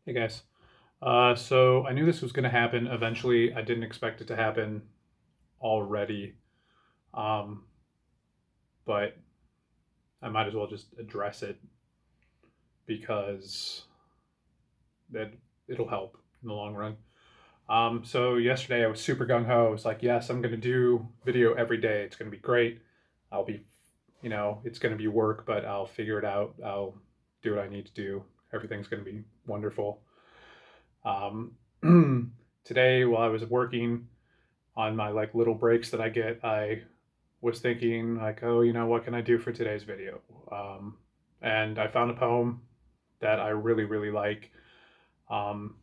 Hey guys. So I knew this was going to happen eventually. I didn't expect it to happen already, um, but I might as well just address it because that it'll help in the long run. So yesterday I was super gung ho. I was like, yes, I'm going to do video every day. It's going to be great. I'll be, it's going to be work, but I'll figure it out. I'll do what I need to do. Everything's going to be wonderful. Um, Today, while I was working, on my like little breaks that I get, I was thinking like, oh, what can I do for today's video? Um, and I found a poem that I really, really like um,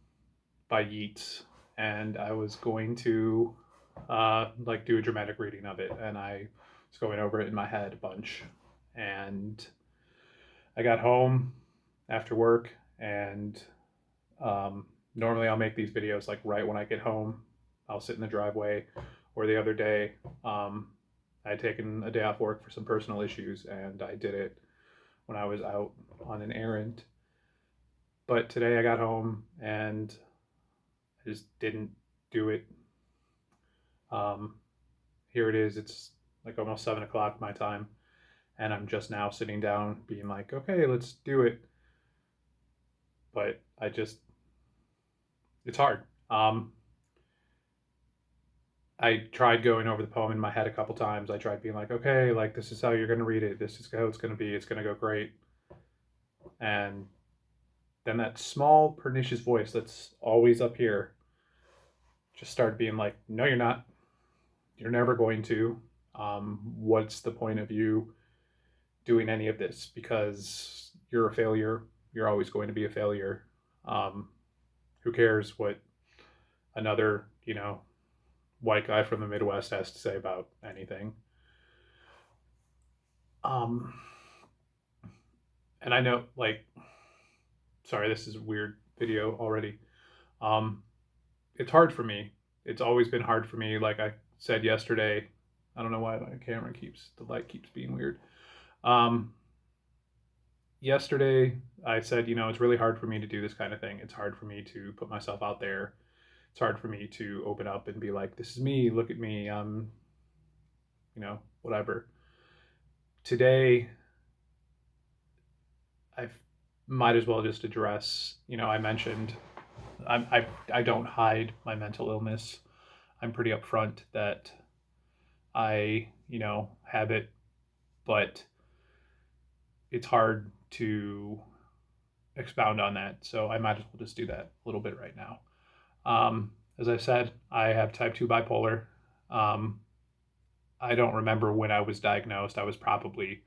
by Yeats, and I was going to like do a dramatic reading of it, and I was going over it in my head a bunch, and I got home after work, and um, normally I'll make these videos like right when I get home. I'll sit in the driveway, or the other day, um, I had taken a day off work for some personal issues, and I did it when I was out on an errand. But today I got home and I just didn't do it. Um, Here it is. It's like almost 7 o'clock my time, and I'm just now sitting down, being like, okay, let's do it. But it's hard. I tried going over the poem in my head a couple times. I tried being like, okay, like this is how you're going to read it. This is how it's going to be. It's going to go great. And then that small, pernicious voice that's always up here just started being like, no, you're not. You're never going to. What's the point of you doing any of this? Because you're a failure. You're always going to be a failure. Um, who cares what another, white guy from the Midwest has to say about anything? Um, and I know, like, sorry, this is a weird video already. Um, it's hard for me. It's always been hard for me. Like I said yesterday, I don't know why my camera the light keeps being weird. Um, Yesterday, I said, it's really hard for me to do this kind of thing. It's hard for me to put myself out there. It's hard for me to open up and be like, this is me, look at me, whatever. Today, I might as well just address, I mentioned I don't hide my mental illness. I'm pretty upfront that I, have it, but it's hard to expound on that. So I might as well just do that a little bit right now. As I said, I have type 2 bipolar. Um, I don't remember when I was diagnosed. I was probably,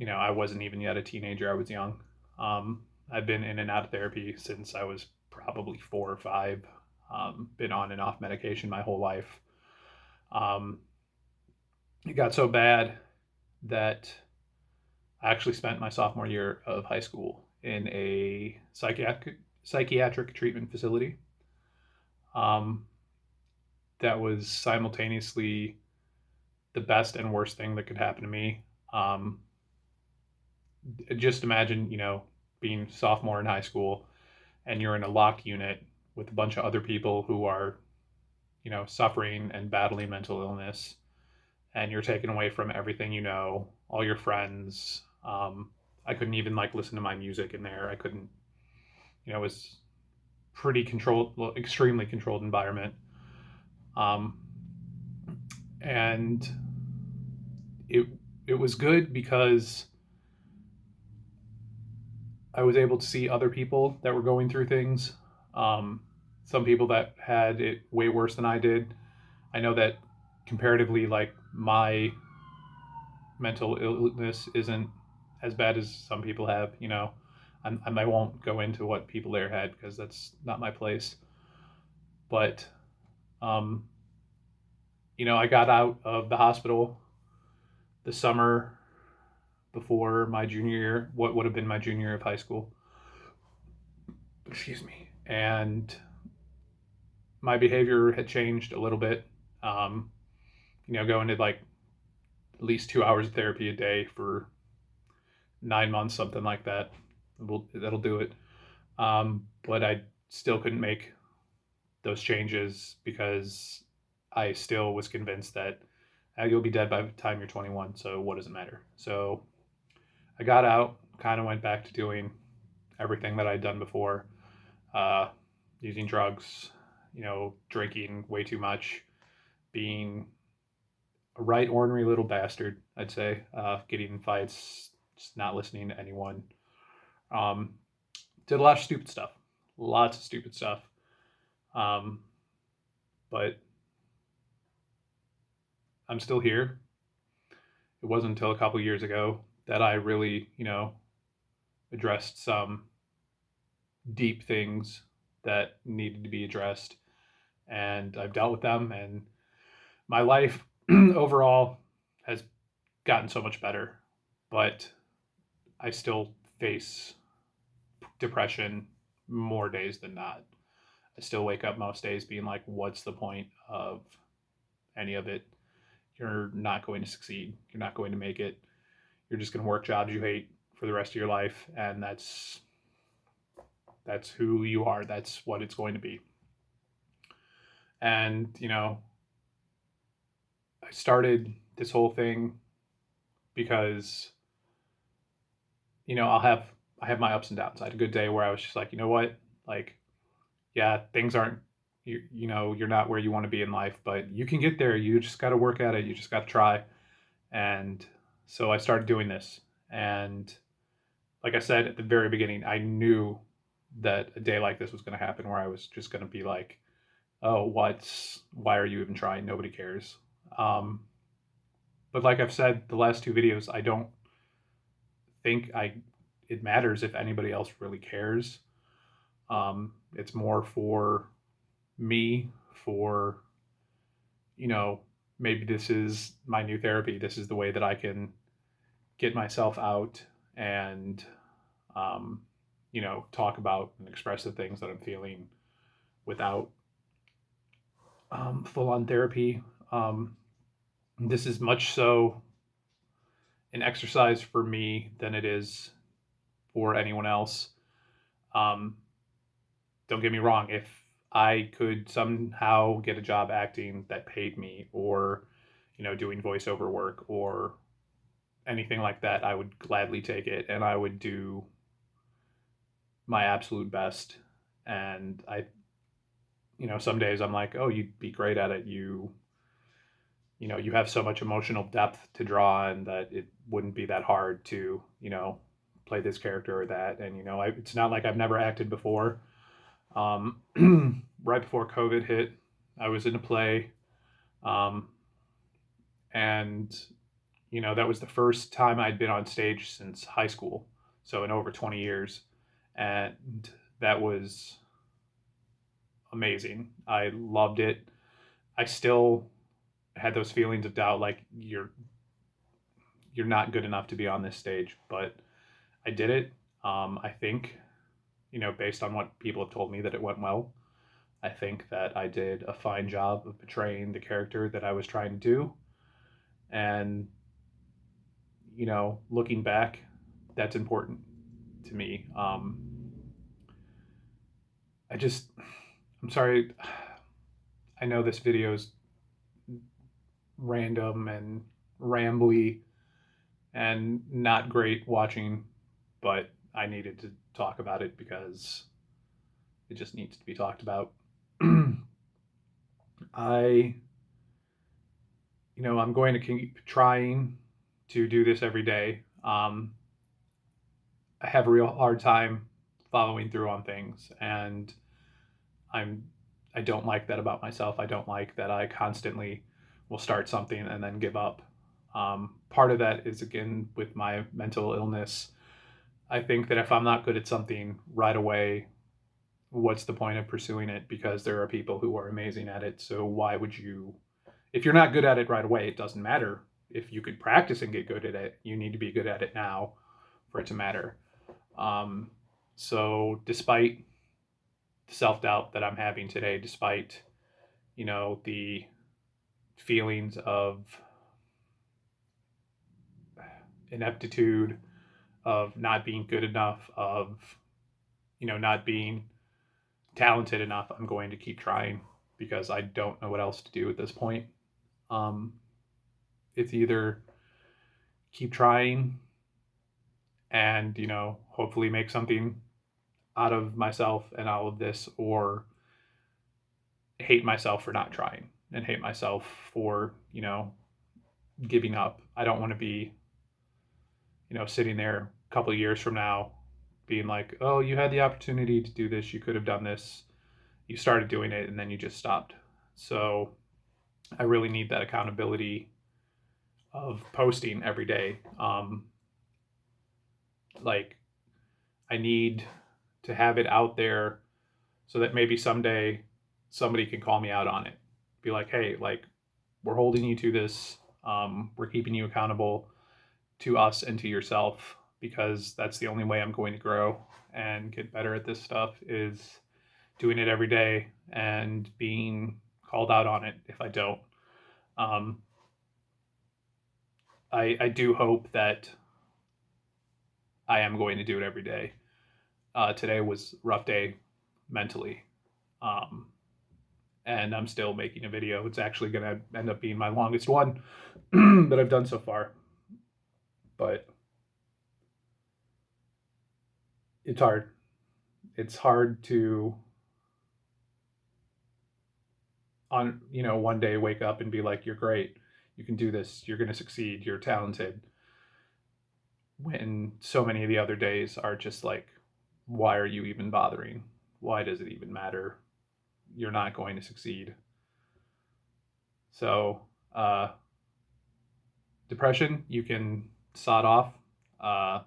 I wasn't even yet a teenager. I was young. I've been in and out of therapy since I was probably 4 or 5. Been on and off medication my whole life. Um, it got so bad that I actually spent my sophomore year of high school in a psychiatric treatment facility. Um, that was simultaneously the best and worst thing that could happen to me. Um, just imagine, being sophomore in high school and you're in a locked unit with a bunch of other people who are, suffering and battling mental illness, and you're taken away from everything, all your friends. I couldn't even like listen to my music in there. I couldn't, it was pretty controlled, well, extremely controlled environment. Um, and it it was good because I was able to see other people that were going through things. Um, some people that had it way worse than I did. I know that comparatively, like my mental illness isn't as bad as some people have. I won't go into what people there had because that's not my place. But um, I got out of the hospital the summer before my junior year, what would have been my junior year of high school. Excuse me. And my behavior had changed a little bit. Um, going to like at least 2 hours of therapy a day for 9 months, something like that. That'll do it. But I still couldn't make those changes because I still was convinced that you'll be dead by the time you're 21, so what does it matter? So I got out, kind of went back to doing everything that I'd done before, uh, using drugs, drinking way too much, being a right ornery little bastard, I'd say, getting in fights, just not listening to anyone. Um, did a lot of stupid stuff, lots of stupid stuff. Um, but I'm still here. It wasn't until a couple years ago that I really, addressed some deep things that needed to be addressed. And I've dealt with them, and my life overall has gotten so much better. But I still face depression more days than not. I still wake up most days being like, what's the point of any of it? You're not going to succeed. You're not going to make it. You're just going to work jobs you hate for the rest of your life, and that's who you are. That's what it's going to be. And I started this whole thing because I have my ups and downs. I had a good day where I was just like, you know what, like, yeah, things aren't you're not where you want to be in life, but you can get there. You just got to work at it. You just got to try. And so I started doing this, and like I said at the very beginning, I knew that a day like this was going to happen where I was just going to be like, oh, why are you even trying? Nobody cares. Um, but like I've said the last two videos, I don't think it matters if anybody else really cares. It's more for me, for, you know, maybe this is my new therapy. This is the way that I can get myself out and, um, talk about and express the things that I'm feeling without full on therapy. This is much so an exercise for me than it is for anyone else. Um, don't get me wrong. If I could somehow get a job acting that paid me, or, doing voiceover work or anything like that, I would gladly take it, and I would do my absolute best. And some days I'm like, oh, you'd be great at it. You have so much emotional depth to draw on that it wouldn't be that hard to, play this character or that. And, it's not like I've never acted before. Right before COVID hit, I was in a play. Um, and, that was the first time I'd been on stage since high school. So in over 20 years. And that was amazing. I loved it. I still had those feelings of doubt, like you're not good enough to be on this stage, but I did it. I think, based on what people have told me, that it went well. I think that I did a fine job of portraying the character that I was trying to do. And, looking back, that's important to me. I'm sorry. I know this video is random and rambly and not great watching, but I needed to talk about it because it just needs to be talked about. I, I'm going to keep trying to do this every day. I have a real hard time following through on things, and I'm I don't like that about myself. I don't like that I constantly will start something and then give up. Part of that is, again, with my mental illness. I think that if I'm not good at something right away, what's the point of pursuing it? Because there are people who are amazing at it. So why would you, if you're not good at it right away, it doesn't matter. If you could practice and get good at it, you need to be good at it now for it to matter. Um, so despite the self-doubt that I'm having today, despite, the feelings of ineptitude, of not being good enough, of not being talented enough, I'm going to keep trying because I don't know what else to do at this point. Um, it's either keep trying and, hopefully make something out of myself and all of this, or hate myself for not trying and hate myself for, giving up. I don't want to be, sitting there a couple of years from now being like, oh, you had the opportunity to do this. You could have done this. You started doing it and then you just stopped. So I really need that accountability of posting every day. Like, I need to have it out there so that maybe someday somebody can call me out on it. Be like, hey, like, we're holding you to this. We're keeping you accountable to us and to yourself, because that's the only way I'm going to grow and get better at this stuff, is doing it every day and being called out on it if I don't. Um, I do hope that I am going to do it every day. Today was a rough day mentally. Um, and I'm still making a video. It's actually going to end up being my longest one that I've done so far. But it's hard. It's hard to, one day wake up and be like, you're great. You can do this. You're going to succeed. You're talented. When so many of the other days are just like, why are you even bothering? Why does it even matter? You're not going to succeed. So, depression, you can sod off. Uh,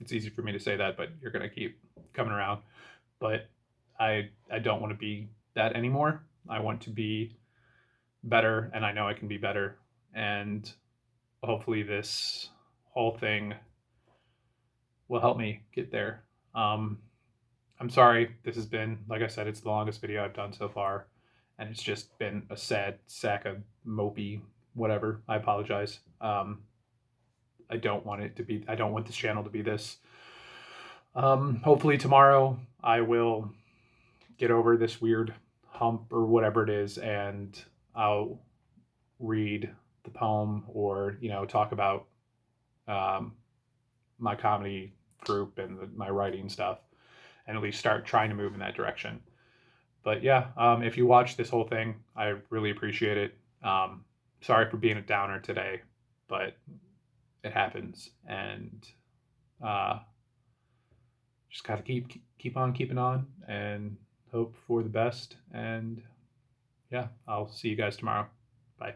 it's easy for me to say that, but you're going to keep coming around. But I don't want to be that anymore. I want to be better, and I know I can be better. And hopefully this whole thing will help me get there. I'm sorry. This has been, like I said, it's the longest video I've done so far, and it's just been a sad sack of mopey whatever. I apologize. I don't want it to be. I don't want this channel to be this. Hopefully tomorrow I will get over this weird hump or whatever it is, and I'll read the poem, or talk about my comedy group and my writing stuff, and at least start trying to move in that direction. But yeah, if you watch this whole thing, I really appreciate it. Sorry for being a downer today, but it happens, and uh, just gotta keep on keeping on and hope for the best. And yeah, I'll see you guys tomorrow. Bye.